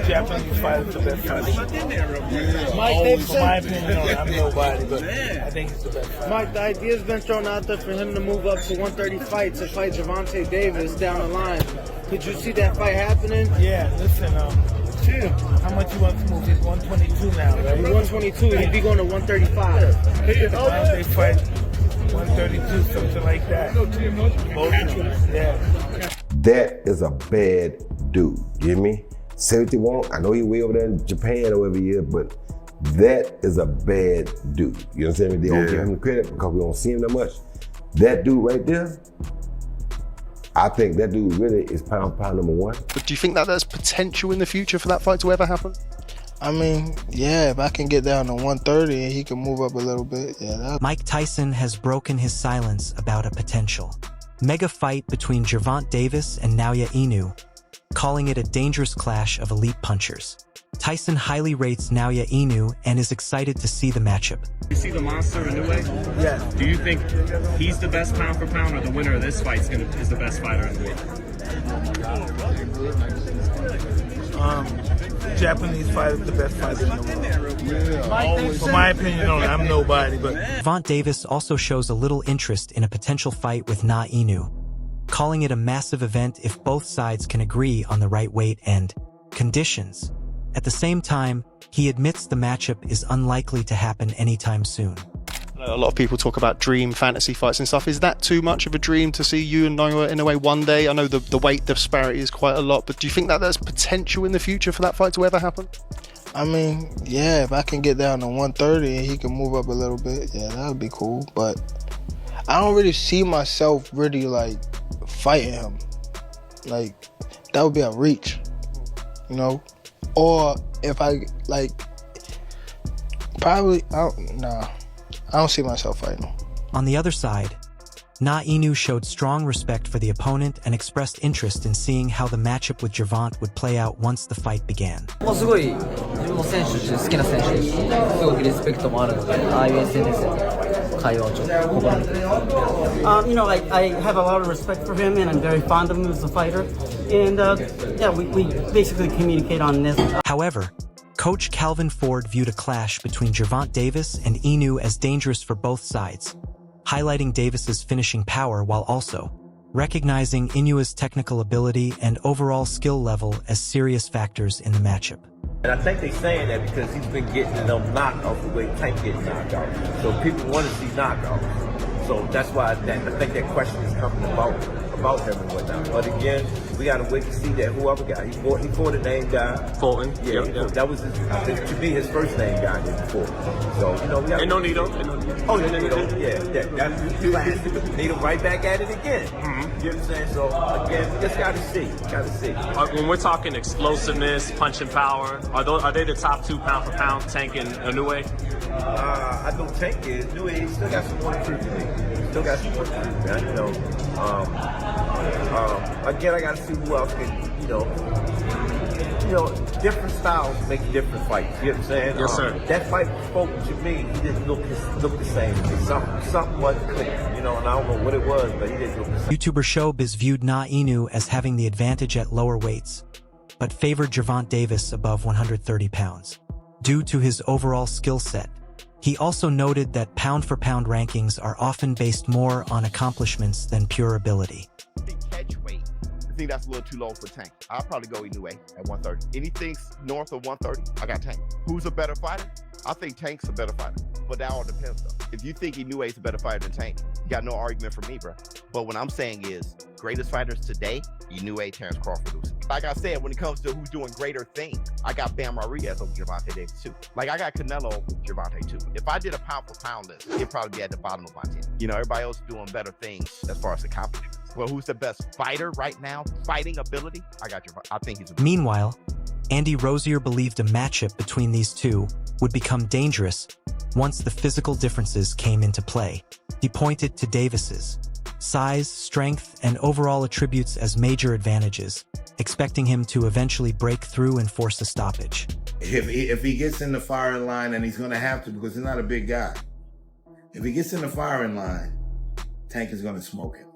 Japanese fighter's the best fighter. Mike Davidson? In my opinion, I'm nobody, but I think he's the best fighter. Mike, the idea's been thrown out there for him to move up to 130 fight to fight Gervonta Davis down the line. Could you see that fight happening? Yeah, listen, how much you want to move? He's 122 now, right? He's 122, he'd be going to 135. They fight 132, something like that. Both of them, yeah. That is a bad dude, you hear me? Say what you want, I know he way over there in Japan or wherever he is, but that is a bad dude. You understand me? They don't give him the credit because we don't see him that much. That dude right there, I think that dude really is pound number one. But do you think that there's potential in the future for that fight to ever happen? I mean, yeah, if I can get down to 130 and he can move up a little bit, yeah. Mike Tyson has broken his silence about a potential mega fight between Gervonta Davis and Naoya Inoue, calling it a dangerous clash of elite punchers. Tyson highly rates Naoya Inoue and is excited to see the matchup. You see the monster Inoue? Yeah. Do you think he's the best pound for pound, or the winner of this fight is the best fighter in the world? Japanese fighter's the best fighter in the world. For my opinion, I'm nobody, but Gervonta Davis also shows a little interest in a potential fight with Naoya Inoue, calling it a massive event if both sides can agree on the right weight and conditions. At the same time, he admits the matchup is unlikely to happen anytime soon. A lot of people talk about dream fantasy fights and stuff. Is that too much of a dream to see you and Naoya Inoue one day? I know the weight disparity is quite a lot, but do you think that there's potential in the future for that fight to ever happen? I mean, yeah, if I can get down to 130 and he can move up a little bit, yeah, that would be cool. But I don't really see myself really, like, fighting him. Like, that would be a reach, you know? Or if I, like, probably, I don't see myself fighting him. On the other side, Naoya Inoue showed strong respect for the opponent and expressed interest in seeing how the matchup with Gervonta would play out once the fight began. すごい自分も選手として好きな選手ですし、すごくリスペクトもあるので、ああいう SNS で会話をちょっと試みて。You know, like I have a lot of respect for him, and I'm very fond of him as a fighter. And yeah, we basically communicate on this. However, Coach Calvin Ford viewed a clash between Gervonta Davis and Inoue as dangerous for both sides, highlighting Davis's finishing power while also recognizing Inoue's technical ability and overall skill level as serious factors in the matchup. And I think they're saying that because he's been getting them knockouts the way Tank gets knocked out. So people want to see knockouts. So that's why I think that question is coming about him and whatnot. But again, we got to wait to see that whoever guy. He fought a name guy. Fulton. Yeah, that was to me his first name guy before. So you know we got. And Nonito. Oh, Nonito. Yeah, that's classic. Need him right back at it again. You know what I'm saying? So again, we just got to see. Got to see. When we're talking explosiveness, punching power, are they the top two pound for pound, Tank and Inoue? I know Tank is. Inoue still got some more to prove to me. Still got some more to prove, man. You know. Again, I got to see who else can, you know, different styles make different fights. You know what I'm saying? Yes, sir. That fight spoke to me. He didn't look the same. Something wasn't clear, you know, and I don't know what it was, but he didn't look the same. YouTuber Showbiz viewed Naoya Inoue as having the advantage at lower weights, but favored Gervonta Davis above 130 pounds, due to his overall skill set. He also noted that pound-for-pound rankings are often based more on accomplishments than pure ability. Catch weight. I think that's a little too low for Tank. I'll probably go Inoue at 130. Anything north of 130, I got Tank. Who's a better fighter? I think Tank's a better fighter, but that all depends though. If you think Inoue's a better fighter than Tank, you got no argument for me, bro. But what I'm saying is, greatest fighters today, Inoue, Terrence Crawford. Like I said, when it comes to who's doing greater things, I got Bam Rodriguez over Gervonta Davis too. Like I got Canelo over Gervonta too. If I did a pound for pound list, it'd probably be at the bottom of my 10. You know, everybody else doing better things as far as accomplishments. Well, who's the best fighter right now? Fighting ability? I got Gervonta. I think he's a Meanwhile, Andy Rozier believed a matchup between these two would become dangerous once the physical differences came into play. He pointed to Davis's size, strength, and overall attributes as major advantages, expecting him to eventually break through and force a stoppage. If he gets in the firing line, and he's going to have to because he's not a big guy, if he gets in the firing line, Tank is going to smoke him.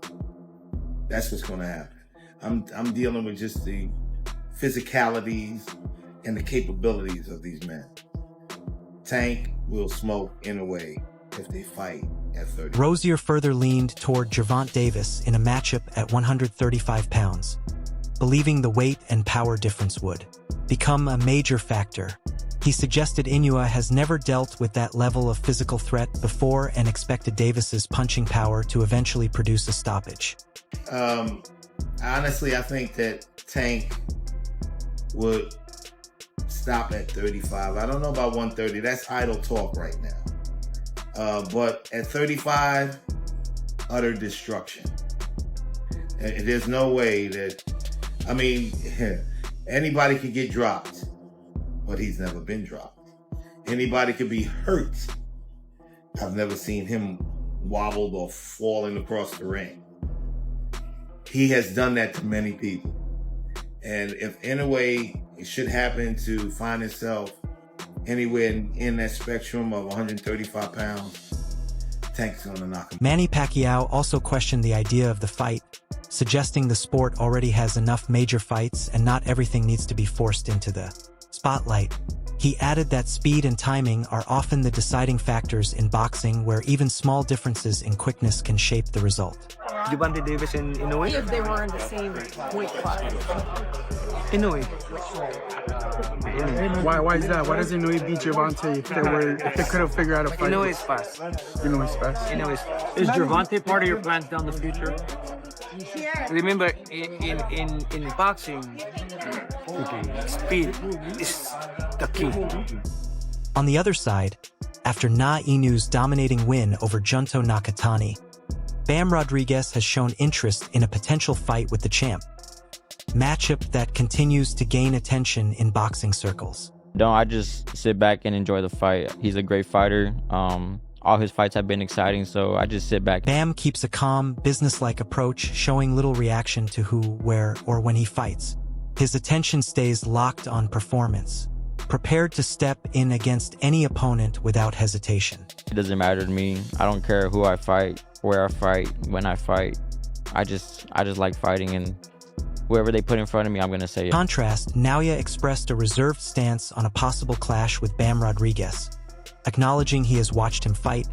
That's what's going to happen. I'm dealing with just the physicalities and the capabilities of these men. Tank will smoke Inoue if they fight at 30. Rozier further leaned toward Gervonta Davis in a matchup at 135 pounds, believing the weight and power difference would become a major factor. He suggested Inoue has never dealt with that level of physical threat before and expected Davis's punching power to eventually produce a stoppage. Honestly, I think that Tank would stop at 35. I don't know about 130. That's idle talk right now. But at 35, utter destruction. And there's no way that, I mean, anybody could get dropped, but he's never been dropped. Anybody could be hurt. I've never seen him wobbled or falling across the ring. He has done that to many people. And if Inoue should happen to find himself anywhere in that spectrum of 135 pounds, Tank's gonna knock him. Manny Pacquiao also questioned the idea of the fight, suggesting the sport already has enough major fights and not everything needs to be forced into the spotlight. He added that speed and timing are often the deciding factors in boxing, where even small differences in quickness can shape the result. Gervonta Davis and Inoue? If they were in the same weight class. Inoue. Why is that? Why does Inoue beat Gervonta if they could have figured out a fight? Inoue is fast. Inoue is fast. Inoue is fast. Is Gervonta part of your plans down the future? Remember, in boxing, speed is the key. On the other side, after Naoya Inoue's dominating win over Junto Nakatani, Bam Rodriguez has shown interest in a potential fight with the champ, matchup that continues to gain attention in boxing circles. I just sit back and enjoy the fight. He's a great fighter. All his fights have been exciting, so I just sit back. Bam keeps a calm, business-like approach, showing little reaction to who, where, or when he fights. His attention stays locked on performance, prepared to step in against any opponent without hesitation. It doesn't matter to me. I don't care who I fight, where I fight, when I fight. I just like fighting, and whoever they put in front of me, I'm gonna say it. In contrast, Naoya expressed a reserved stance on a possible clash with Bam Rodriguez, acknowledging he has watched him fight,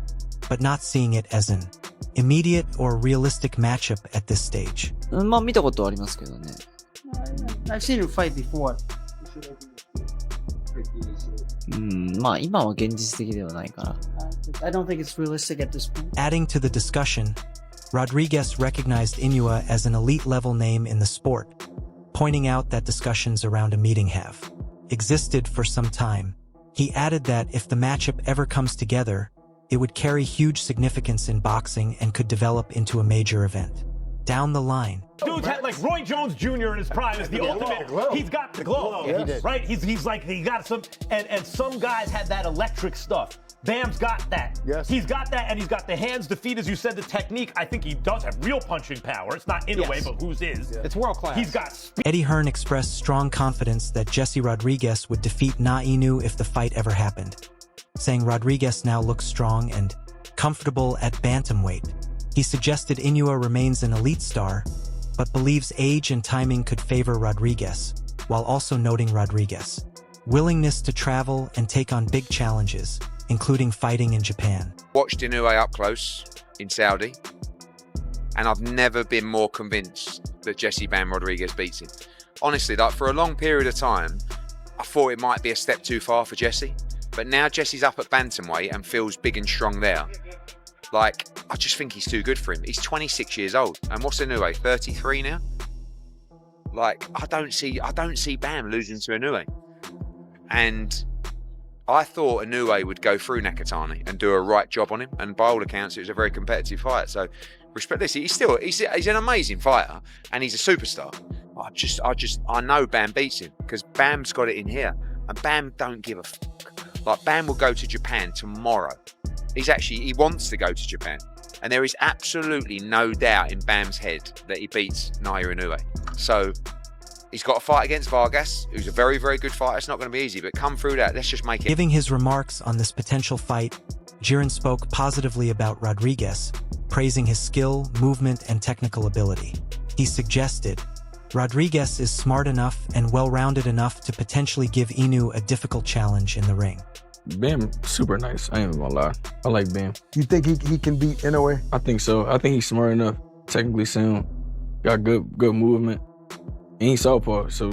but not seeing it as an immediate or realistic matchup at this stage. まあ見たことありますけどね。I've seen him fight before. まあ今は現実的ではないから。I don't think it's realistic at this point. Adding to the discussion, Rodriguez recognized Inoue as an elite-level name in the sport, pointing out that discussions around a meeting have existed for some time. He added that if the matchup ever comes together, it would carry huge significance in boxing and could develop into a major event. Down the line. Dude's had like Roy Jones Jr. in his prime is the ultimate. He's got the glow. Yeah, he did. Right? He's like, he got some, and some guys had that electric stuff. Bam's got that. Yes. He's got that, and he's got the hands, the feet, as you said, the technique. I think he does have real punching power. It's not Inoue, but whose is. Yeah. It's world class. He's got speed. Eddie Hearn expressed strong confidence that Jesse Rodriguez would defeat Naoya Inoue if the fight ever happened, saying Rodriguez now looks strong and comfortable at bantamweight. He suggested Inoue remains an elite star, but believes age and timing could favor Rodriguez, while also noting Rodriguez's willingness to travel and take on big challenges, including fighting in Japan. Watched Inoue up close in Saudi, and I've never been more convinced that Jesse Bam Rodriguez beats him. Honestly, like for a long period of time, I thought it might be a step too far for Jesse, but now Jesse's up at bantamweight and feels big and strong there. Like, I just think he's too good for him. He's 26 years old, and what's Inoue, 33 now? Like, I don't see Bam losing to Inoue. And I thought Inoue would go through Nakatani and do a right job on him, and by all accounts, it was a very competitive fight. So, respect this. He's an amazing fighter, and he's a superstar. I know Bam beats him because Bam's got it in here, and Bam don't give a fuck. Like, Bam will go to Japan tomorrow. He wants to go to Japan, and there is absolutely no doubt in Bam's head that he beats Naoya Inoue. So, he's got a fight against Vargas, who's a very, very good fighter. It's not going to be easy, but come through that. Let's just make it. Giving his remarks on this potential fight, Jiren spoke positively about Rodriguez, praising his skill, movement, and technical ability. He suggested, Rodriguez is smart enough and well-rounded enough to potentially give Inoue a difficult challenge in the ring. Bam, super nice. I ain't even gonna lie. I like Bam. You think he can beat Inoue? I think so. I think he's smart enough, technically sound, got good movement, and he's southpaw. So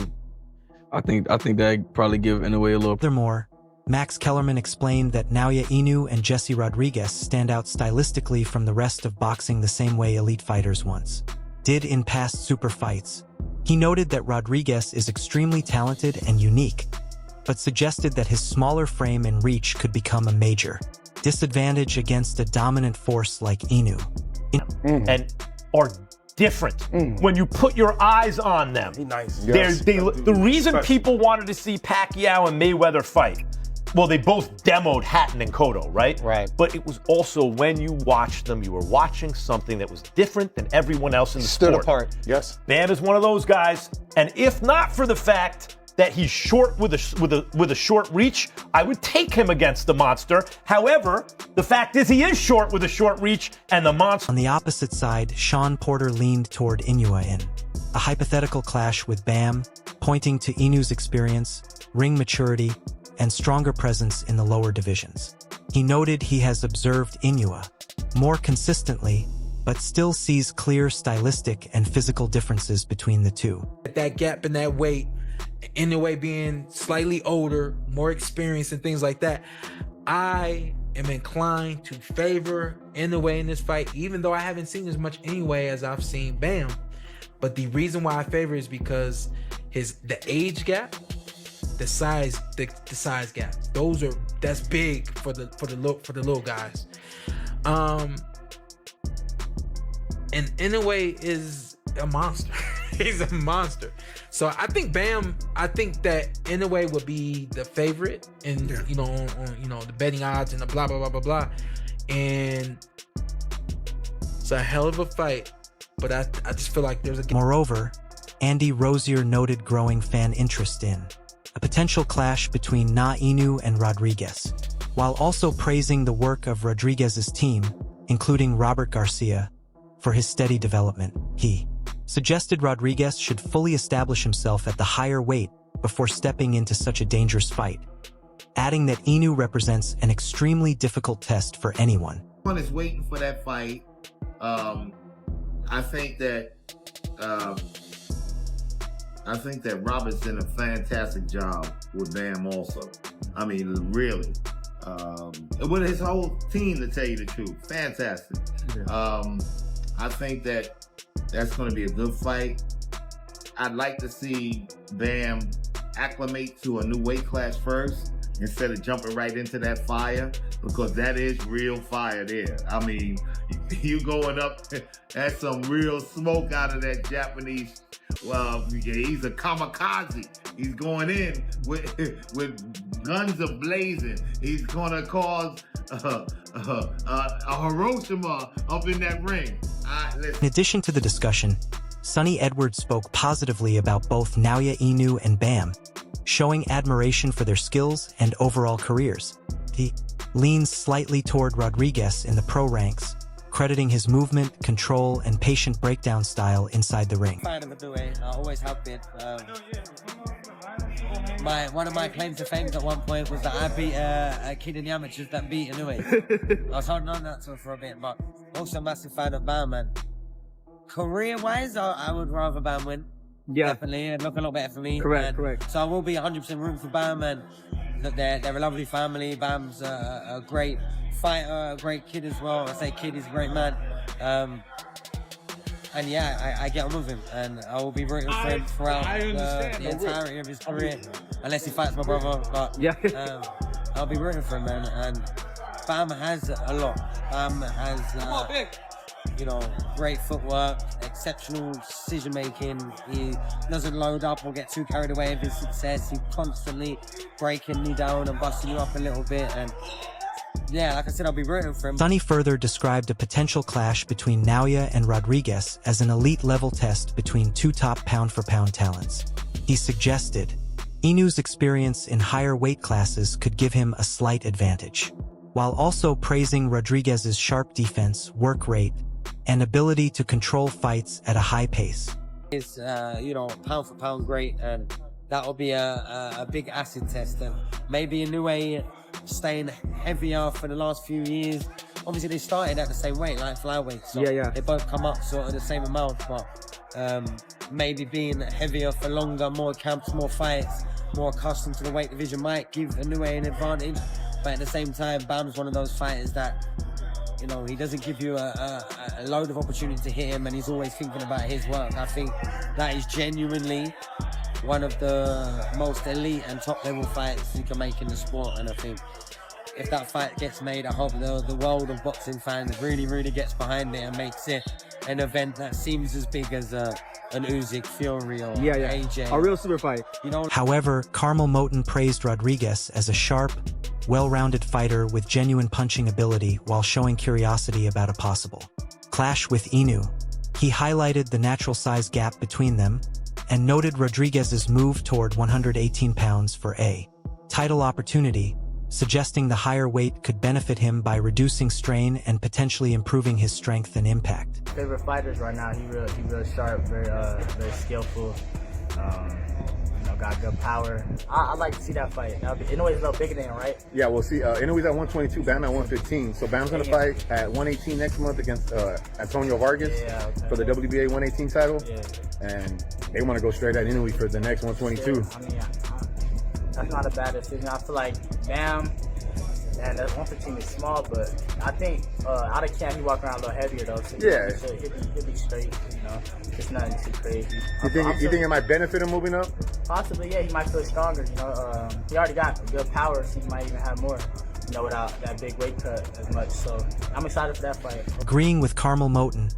I think that probably give Inoue a little. Furthermore, Max Kellerman explained that Naoya Inoue and Jesse Rodriguez stand out stylistically from the rest of boxing the same way elite fighters once did in past super fights. He noted that Rodriguez is extremely talented and unique, but suggested that his smaller frame and reach could become a major disadvantage against a dominant force like Inoue. And are different when you put your eyes on them. Nice. The reason people wanted to see Pacquiao and Mayweather fight, well, they both demoed Hatton and Cotto, right? Right. But it was also when you watched them, you were watching something that was different than everyone else in the Stood sport. apart. Yes. Bam is one of those guys, and if not for the fact that he's short with a short reach, I would take him against the monster. However, the fact is he is short with a short reach, and the monster. On the opposite side, Sean Porter leaned toward Inoue in a hypothetical clash with Bam, pointing to Inoue's experience, ring maturity, and stronger presence in the lower divisions. He noted he has observed Inoue more consistently, but still sees clear stylistic and physical differences between the two. That gap in that weight, Inoue being slightly older, more experienced and things like that, I am inclined to favor Inoue in this fight, even though I haven't seen as much anyway as I've seen Bam. But the reason why I favor is because the age gap, the size gap. That's big for the little guys. And Inoue is a monster. He's a monster. So I think that Inoue would be the favorite in on the betting odds and the blah blah blah blah blah. And it's a hell of a fight, but I just feel like there's a. Moreover, Andy Rozier noted growing fan interest in a potential clash between Na Inoue and Rodriguez, while also praising the work of Rodriguez's team, including Robert Garcia, for his steady development. He suggested Rodriguez should fully establish himself at the higher weight before stepping into such a dangerous fight, adding that Inoue represents an extremely difficult test for anyone. One is waiting for that fight. I think that Robert's done a fantastic job with Bam also. I mean, really. With his whole team, to tell you the truth. Fantastic. I think that's going to be a good fight. I'd like to see Bam acclimate to a new weight class first instead of jumping right into that fire, because that is real fire there. I mean, you going up, that's some real smoke out of that Japanese. Well, he's a kamikaze. He's going in with guns a-blazing. He's going to cause a Hiroshima up in that ring. In addition to the discussion, Sonny Edwards spoke positively about both Naoya Inoue and Bam, showing admiration for their skills and overall careers. He leans slightly toward Rodriguez in the pro ranks, crediting his movement, control, and patient breakdown style inside the ring. Fan of Inoue, I always have been. One of my claims to fame at one point was that I beat a kid in the amateurs that beat Inoue. I was holding on that for a bit, but also a massive fan of Bam, man. Career-wise, I would rather Bam win. Yeah. Definitely. It'd look a lot better for me. Correct. So I will be 100% rooting for Bam, and look, they're a lovely family. Bam's a great fighter, a great kid as well. I say kid, he's a great man. And yeah, I get on with him, and I will be rooting for him throughout the entirety of his career, unless he fights my brother. But yeah, I'll be rooting for him, man. And Bam has a lot. Bam has, great footwork, exceptional decision making. He doesn't load up or get too carried away with his success. He's constantly breaking me down and busting you up a little bit, and yeah, like I said, I'll be rooting for him. Sonny further described a potential clash between Naoya and Rodriguez as an elite-level test between two top pound-for-pound talents. He suggested Inoue's experience in higher weight classes could give him a slight advantage, while also praising Rodriguez's sharp defense, work rate, and ability to control fights at a high pace. It's pound for pound great, and that'll be a big acid test. And maybe Inoue staying heavier for the last few years. Obviously, they started at the same weight, like flyweight. So they both come up sort of the same amount, but maybe being heavier for longer, more camps, more fights, more accustomed to the weight division might give Inoue an advantage. But at the same time, Bam's one of those fighters that, he doesn't give you a load of opportunity to hit him, and he's always thinking about his work. I think that is genuinely one of the most elite and top level fights you can make in the sport. And I think if that fight gets made, I hope the world of boxing fans really, really gets behind it and makes it an event that seems as big as an Usyk, Fury, or AJ. A real super fight. However, Carmel Moten praised Rodriguez as a sharp, well-rounded fighter with genuine punching ability while showing curiosity about a possible clash with Inoue. He highlighted the natural size gap between them and noted Rodriguez's move toward 118 pounds for a title opportunity, suggesting the higher weight could benefit him by reducing strain and potentially improving his strength and impact. Favorite fighters right now, he real sharp, very skillful. Got good power. I'd like to see that fight. Inoue's a little bigger than him, right? Yeah, we'll see. Inoue's at 122, Bam at 115. So Bam's going to fight at 118 next month against Antonio Vargas for the WBA 118 title. And they want to go straight at Inoue for the next 122. I mean, that's not a bad decision. I feel like Bam, and that 115 is small, but I think out of camp he walk around a little heavier though. So he'll be straight. It's nothing too crazy. You think it might benefit him moving up? Possibly, yeah. He might feel stronger. He already got good power, so he might even have more. Without that big weight cut as much. So I'm excited for that fight. Agreeing with Carmel Moten,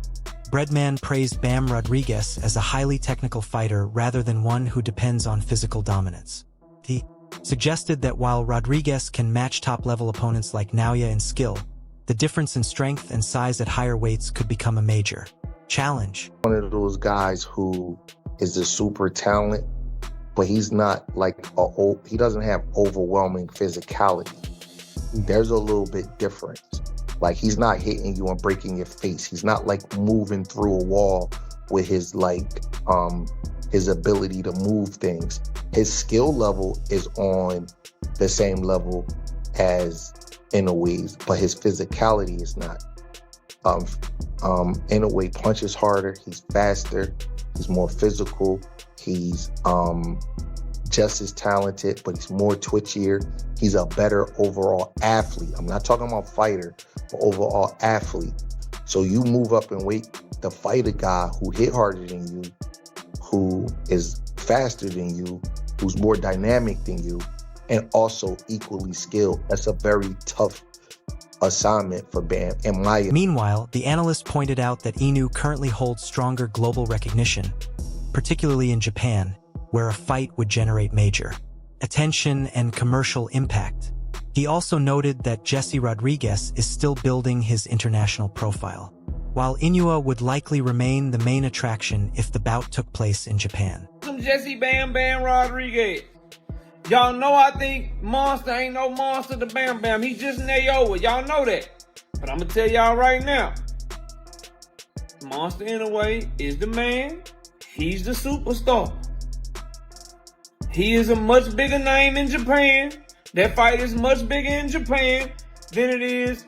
Breadman praised Bam Rodriguez as a highly technical fighter rather than one who depends on physical dominance. He suggested that while Rodriguez can match top-level opponents like Naoya in skill, the difference in strength and size at higher weights could become a major challenge. One of those guys who is a super talent, but he's not like he doesn't have overwhelming physicality. There's a little bit different. Like, he's not hitting you and breaking your face. He's not like moving through a wall with his his ability to move things. His skill level is on the same level as Inoue's, but his physicality is not. Inoue punches harder, he's faster, he's more physical, he's just as talented, but he's more twitchier. He's a better overall athlete. I'm not talking about fighter, but overall athlete. So you move up in weight to fight a guy who hit harder than you, who is faster than you, who's more dynamic than you, and also equally skilled. That's a very tough assignment for Bam, in my opinion. Meanwhile, the analyst pointed out that Inoue currently holds stronger global recognition, particularly in Japan, where a fight would generate major attention and commercial impact. He also noted that Jesse Rodriguez is still building his international profile, while Inoue would likely remain the main attraction if the bout took place in Japan. Some Jesse Bam Rodriguez. Y'all know I think Monster ain't no monster to Bam. He just Naoya. Y'all know that. But I'm going to tell y'all right now. Monster Inoue is the man. He's the superstar. He is a much bigger name in Japan. That fight is much bigger in Japan than it is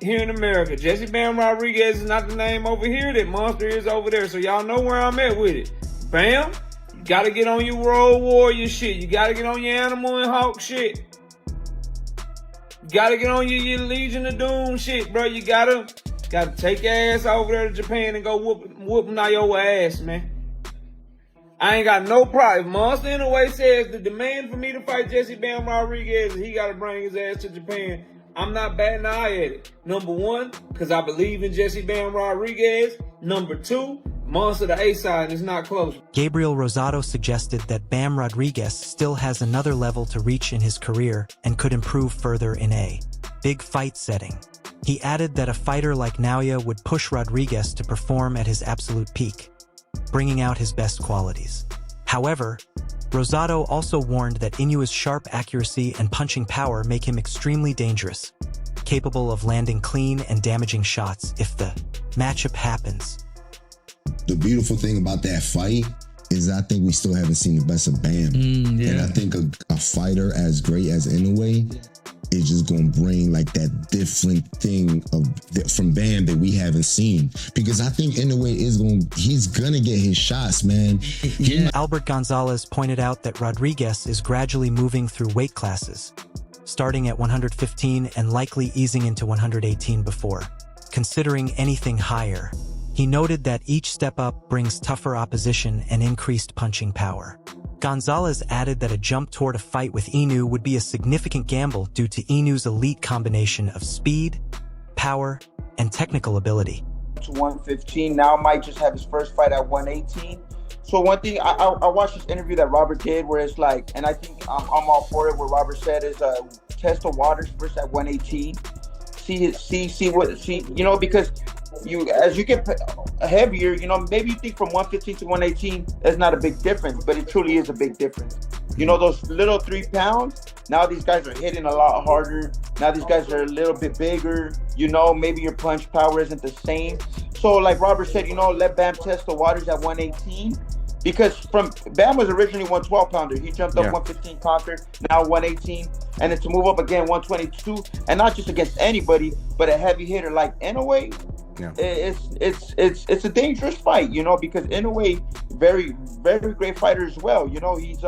here in America. Jesse Bam Rodriguez is not the name over here that Monster is over there. So y'all know where I'm at with it. Bam, you gotta get on your Road Warrior shit. You gotta get on your Animal and Hawk shit. You gotta get on your Legion of Doom shit, bro. You gotta take your ass over there to Japan and go whoop Naoya ass, man. I ain't got no problem. If Monster Inoue says the demand for me to fight Jesse Bam Rodriguez, he got to bring his ass to Japan, I'm not batting an eye at it. Number one, because I believe in Jesse Bam Rodriguez. Number two, Monster the A-side is not close. Gabriel Rosado suggested that Bam Rodriguez still has another level to reach in his career and could improve further in a big fight setting. He added that a fighter like Naoya would push Rodriguez to perform at his absolute peak, bringing out his best qualities. However, Rosado also warned that Inoue's sharp accuracy and punching power make him extremely dangerous, capable of landing clean and damaging shots if the matchup happens. the beautiful thing about that fight is I think we still haven't seen the best of Bam. And I think a fighter as great as Inoue is just going to bring like that different thing from Bam that we haven't seen. Because I think Inoue he's going to get his shots, man. Albert Gonzalez pointed out that Rodriguez is gradually moving through weight classes, starting at 115 and likely easing into 118 before considering anything higher. He noted that each step up brings tougher opposition and increased punching power. Gonzalez added that a jump toward a fight with Inoue would be a significant gamble due to Inoue's elite combination of speed, power, and technical ability. To 115, now might just have his first fight at 118. So one thing, I watched this interview that Robert did where it's like, and I think I'm all for it, what Robert said is test the waters first at 118. See, you know, because as you get heavier, you know, maybe you think from 115 to 118, that's not a big difference, but it truly is a big difference. You know, those little 3 pounds, now these guys are hitting a lot harder. Now these guys are a little bit bigger. You know, maybe your punch power isn't the same. So like Robert said, you know, let Bam test the waters at 118. Because Bam was originally 112-pounder. He jumped up 115, conquered, now 118. And then to move up again, 122. And not just against anybody, but a heavy hitter like Inoue. It's a dangerous fight, you know, because Inoue, very, very great fighter as well. You know, he's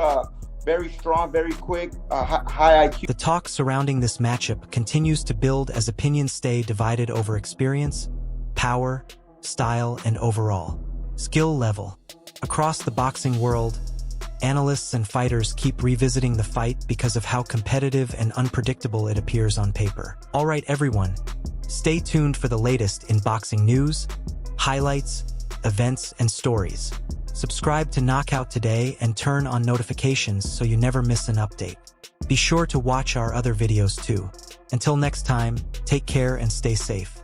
very strong, very quick, high IQ. The talk surrounding this matchup continues to build as opinions stay divided over experience, power, style, and overall skill level. Across the boxing world, analysts and fighters keep revisiting the fight because of how competitive and unpredictable it appears on paper. All right, everyone, stay tuned for the latest in boxing news, highlights, events, and stories. Subscribe to Knockout today and turn on notifications so you never miss an update. Be sure to watch our other videos too. Until next time, take care and stay safe.